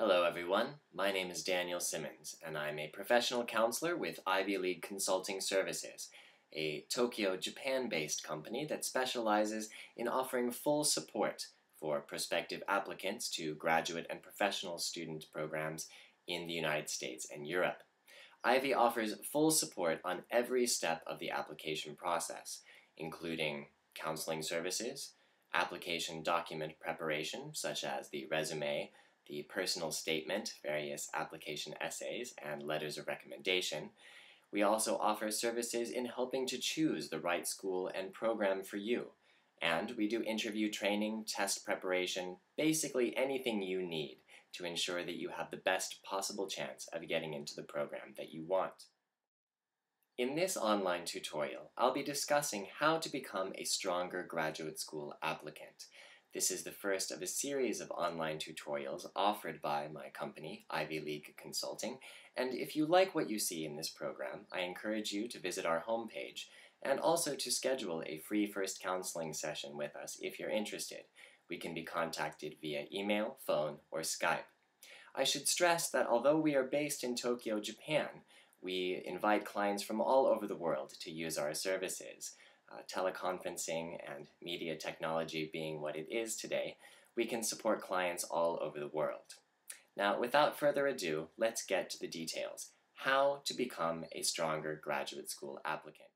Hello everyone, my name is Daniel Simmons, and I'm a professional counselor with Ivy League Consulting Services, a Tokyo, Japan-based company that specializes in offering full support for prospective applicants to graduate and professional student programs in the United States and Europe. Ivy offers full support on every step of the application process, including counseling services, application document preparation, such as the resume, the personal statement, various application essays, and letters of recommendation. We also offer services in helping to choose the right school and program for you. And we do interview training, test preparation, basically anything you need to ensure that you have the best possible chance of getting into the program that you want. In this online tutorial, I'll be discussing how to become a stronger graduate school applicant. This is the first of a series of online tutorials offered by my company, Ivy League Consulting, and if you like what you see in this program, I encourage you to visit our homepage and also to schedule a free first counseling session with us if you're interested. We can be contacted via email, phone, or Skype. I should stress that although we are based in Tokyo, Japan, we invite clients from all over the world to use our services. Teleconferencing and media technology being what it is today, we can support clients all over the world. Now, without further ado, let's get to the details. How to become a stronger graduate school applicant.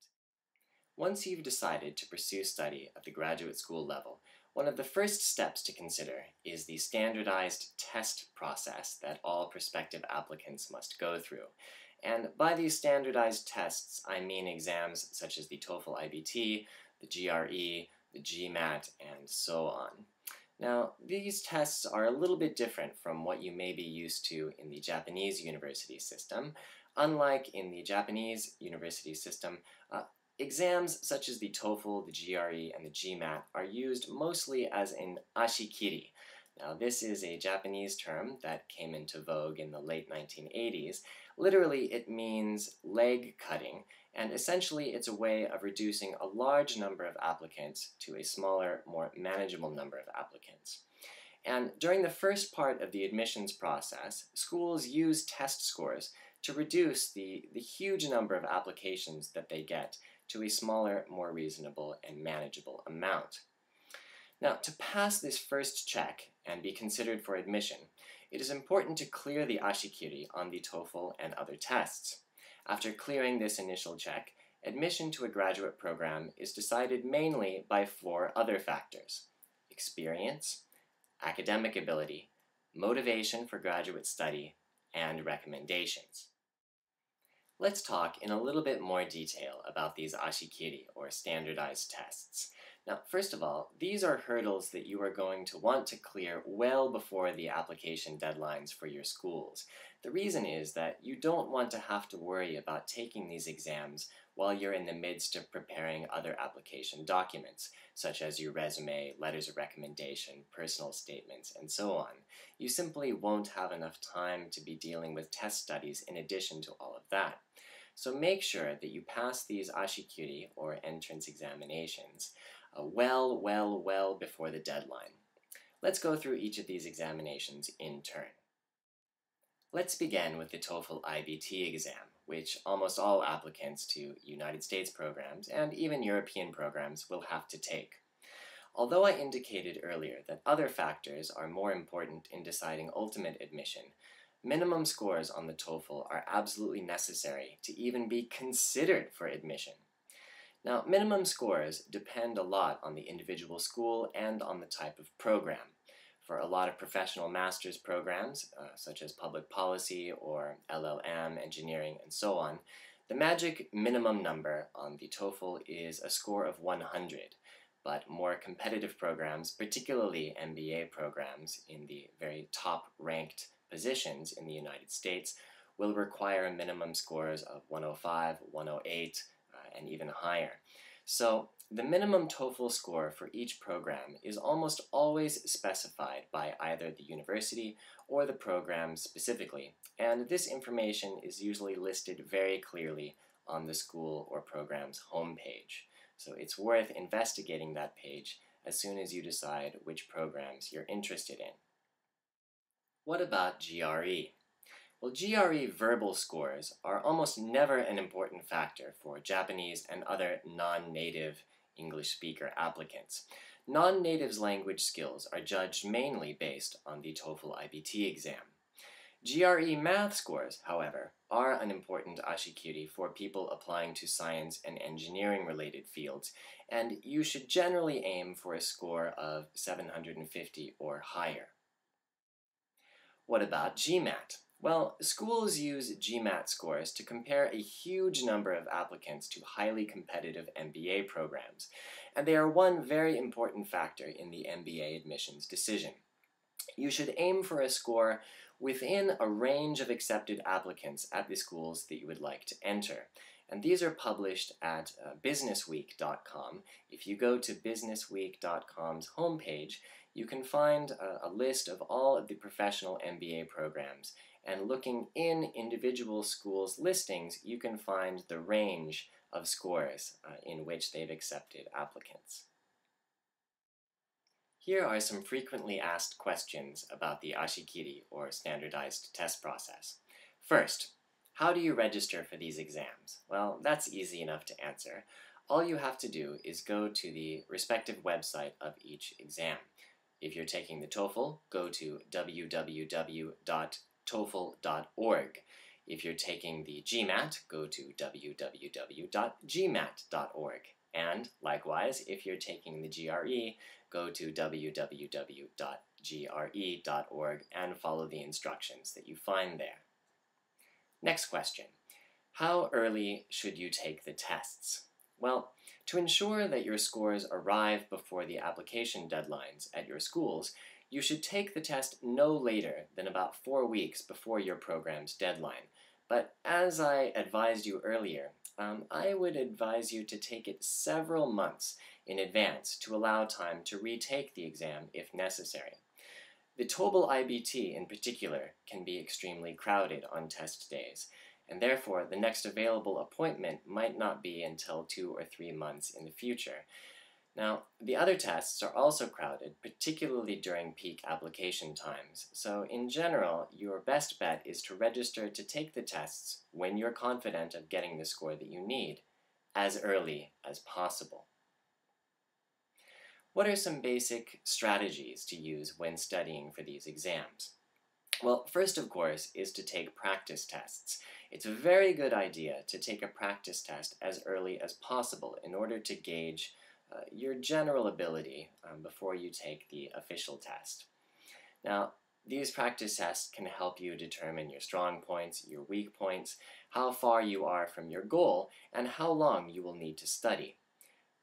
Once you've decided to pursue study at the graduate school level, one of the first steps to consider is the standardized test process that all prospective applicants must go through. And by these standardized tests, I mean exams such as the TOEFL IBT, the GRE, the GMAT, and so on. Now, these tests are a little bit different from what you may be used to in the Japanese university system. Unlike in the Japanese university system, exams such as the TOEFL, the GRE, and the GMAT are used mostly as an ashikiri. Now, this is a Japanese term that came into vogue in the late 1980s. Literally, it means leg cutting, and essentially it's a way of reducing a large number of applicants to a smaller, more manageable number of applicants. And during the first part of the admissions process, schools use test scores to reduce the huge number of applications that they get to a smaller, more reasonable, and manageable amount. Now, to pass this first check and be considered for admission, it is important to clear the ashikiri on the TOEFL and other tests. After clearing this initial check, admission to a graduate program is decided mainly by 4 other factors: experience, academic ability, motivation for graduate study, and recommendations. Let's talk in a little bit more detail about these ashikiri, or standardized tests. Now, first of all, these are hurdles that you are going to want to clear well before the application deadlines for your schools. The reason is that you don't want to have to worry about taking these exams while you're in the midst of preparing other application documents, such as your resume, letters of recommendation, personal statements, and so on. You simply won't have enough time to be dealing with test studies in addition to all of that. So make sure that you pass these ashikiri, or entrance examinations, well before the deadline. Let's go through each of these examinations in turn. Let's begin with the TOEFL IBT exam, which almost all applicants to United States programs and even European programs will have to take. Although I indicated earlier that other factors are more important in deciding ultimate admission, minimum scores on the TOEFL are absolutely necessary to even be considered for admission. Now, minimum scores depend a lot on the individual school and on the type of program. For a lot of professional master's programs, such as public policy or LLM, engineering, and so on, the magic minimum number on the TOEFL is a score of 100. But more competitive programs, particularly MBA programs in the very top-ranked positions in the United States, will require minimum scores of 105, 108, and even higher. So the minimum TOEFL score for each program is almost always specified by either the university or the program specifically, and this information is usually listed very clearly on the school or program's homepage. So it's worth investigating that page as soon as you decide which programs you're interested in. What about GRE? Well, GRE verbal scores are almost never an important factor for Japanese and other non-native English speaker applicants. Non-natives' language skills are judged mainly based on the TOEFL IBT exam. GRE math scores, however, are an important ashikiri for people applying to science and engineering related fields, and you should generally aim for a score of 750 or higher. What about GMAT? Well, schools use GMAT scores to compare a huge number of applicants to highly competitive MBA programs, and they are one very important factor in the MBA admissions decision. You should aim for a score within a range of accepted applicants at the schools that you would like to enter. And these are published at businessweek.com. If you go to businessweek.com's homepage, you can find a list of all of the professional MBA programs. And looking in individual schools' listings, you can find the range of scores in which they've accepted applicants. Here are some frequently asked questions about the ashikiri, or standardized test process. First, how do you register for these exams? Well, that's easy enough to answer. All you have to do is go to the respective website of each exam. If you're taking the TOEFL, go to www.toefl.org. If you're taking the GMAT, go to www.gmat.org. And likewise, if you're taking the GRE, go to www.gre.org and follow the instructions that you find there. Next question. How early should you take the tests? Well, to ensure that your scores arrive before the application deadlines at your schools, you should take the test no later than about 4 weeks before your program's deadline. But as I advised you earlier, I would advise you to take it several months in advance to allow time to retake the exam if necessary. The TOEFL IBT in particular can be extremely crowded on test days, and therefore the next available appointment might not be until 2 or 3 months in the future. Now, the other tests are also crowded, particularly during peak application times, so in general, your best bet is to register to take the tests when you're confident of getting the score that you need, as early as possible. What are some basic strategies to use when studying for these exams? Well, first, of course, is to take practice tests. It's a very good idea to take a practice test as early as possible in order to gauge your general ability before you take the official test. Now, these practice tests can help you determine your strong points, your weak points, how far you are from your goal, and how long you will need to study.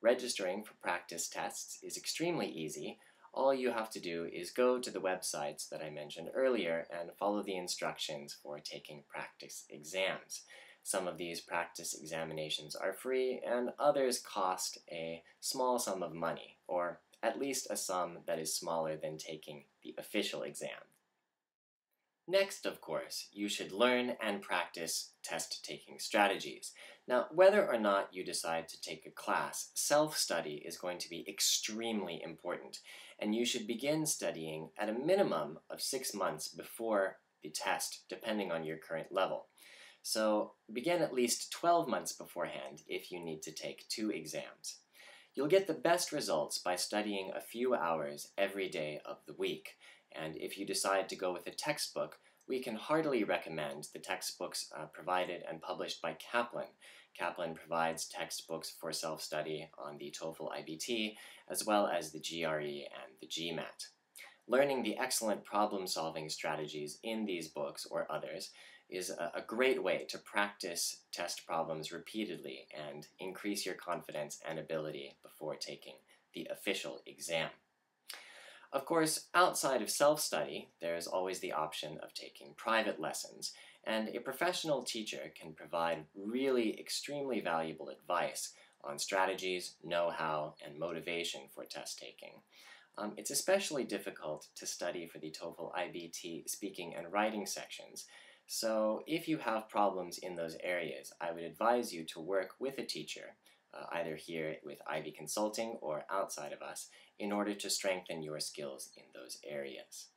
Registering for practice tests is extremely easy. All you have to do is go to the websites that I mentioned earlier and follow the instructions for taking practice exams. Some of these practice examinations are free, and others cost a small sum of money, or at least a sum that is smaller than taking the official exam. Next, of course, you should learn and practice test-taking strategies. Now, whether or not you decide to take a class, self-study is going to be extremely important, and you should begin studying at a minimum of 6 months before the test, depending on your current level. So begin at least 12 months beforehand if you need to take 2 exams. You'll get the best results by studying a few hours every day of the week. And if you decide to go with a textbook, we can heartily recommend the textbooks provided and published by Kaplan. Kaplan provides textbooks for self-study on the TOEFL IBT, as well as the GRE and the GMAT. Learning the excellent problem-solving strategies in these books or others is a great way to practice test problems repeatedly and increase your confidence and ability before taking the official exam. Of course, outside of self-study, there is always the option of taking private lessons, and a professional teacher can provide really extremely valuable advice on strategies, know-how, and motivation for test-taking. It's especially difficult to study for the TOEFL IBT speaking and writing sections, so if you have problems in those areas, I would advise you to work with a teacher, either here with IB Consulting or outside of us, in order to strengthen your skills in those areas.